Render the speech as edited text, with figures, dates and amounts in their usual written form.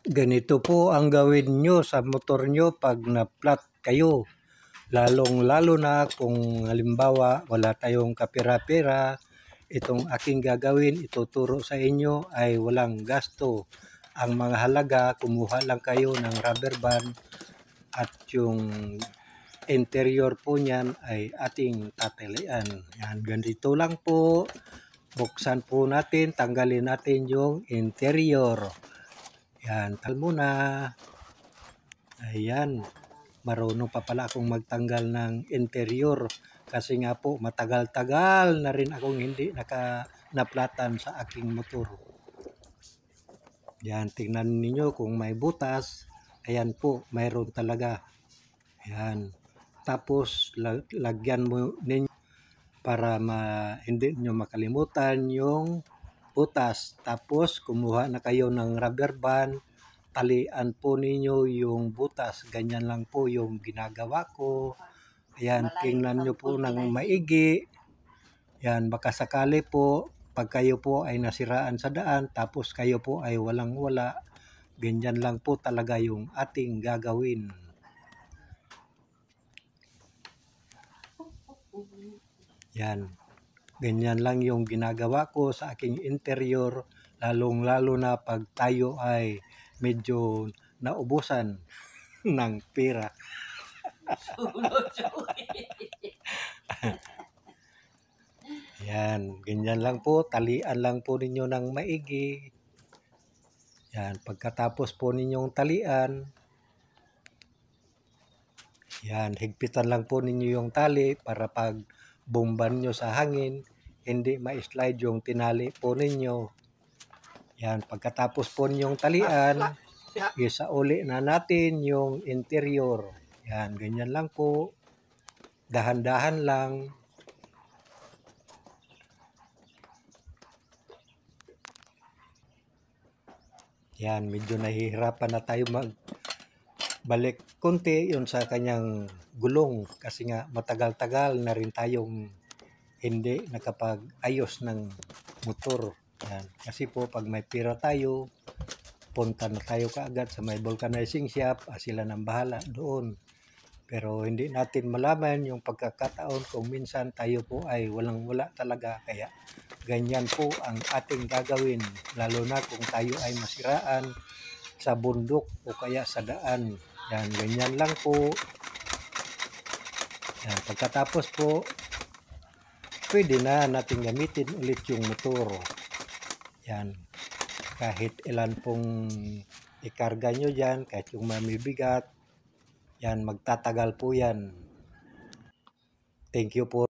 Ganito po ang gawin nyo sa motor nyo pag na-flat kayo. Lalong-lalo na kung halimbawa wala tayong kapira-pira, itong aking gagawin, ituturo sa inyo ay walang gasto. Ang mga halaga, kumuha lang kayo ng rubber band at yung interior po niyan ay ating tatalian. Yan, ganito lang po. Buksan po natin, tanggalin natin yung interior. Yan, tal muna. Ayan, marunong pa pala akong magtanggal ng interior kasi nga po matagal-tagal na rin akong hindi naplatan sa aking motor. Yan, tingnan niyo kung may butas. Ayan po, mayroon talaga. Ayan. Tapos lagyan mo ninyo para hindi nyo makalimutan yung butas. Tapos kumuha na kayo ng rubber band, talian po ninyo yung butas. Ganyan lang po yung ginagawa ko. Ayan, tingnan nyo po ng maigi. Yan, baka sakali po, pag kayo po ay nasiraan sa daan, tapos kayo po ay walang-wala, ganyan lang po talaga yung ating gagawin. Yan. Ganyan lang yung ginagawa ko sa aking interior, lalong-lalo na pag tayo ay medyo naubusan ng pera. Yan, ganyan lang po, talian lang po ninyo ng maigi. Yan, pagkatapos po ninyong talian, yan, higpitan lang po ninyo yung tali para pag bomban nyo sa hangin, hindi ma-slide yung tinali po ninyo. Yan, pagkatapos po ninyong talian, isauli na natin yung interior. Yan, ganyan lang po. Dahan-dahan lang. Yan, medyo nahihirapan na tayo magbalik konti yun sa kanyang gulong kasi nga matagal-tagal na rin tayong hindi nakapag-ayos ng motor. Yan. Kasi po pag may pira tayo, punta na tayo kaagad sa may vulcanizing shop, sila nang bahala doon. Pero hindi natin malaman yung pagkakataon kung minsan tayo po ay walang-wala talaga. Kaya ganyan po ang ating gagawin, lalo na kung tayo ay masiraan sa bundok o kaya sa daan. Yan, ganyan lang po. Yan, pagkatapos po, pwede na natin gamitin ulit yung motor. Yan, kahit ilan pong ikarga nyo dyan, kahit yung mamibigat, yan, magtatagal po yan. Thank you po.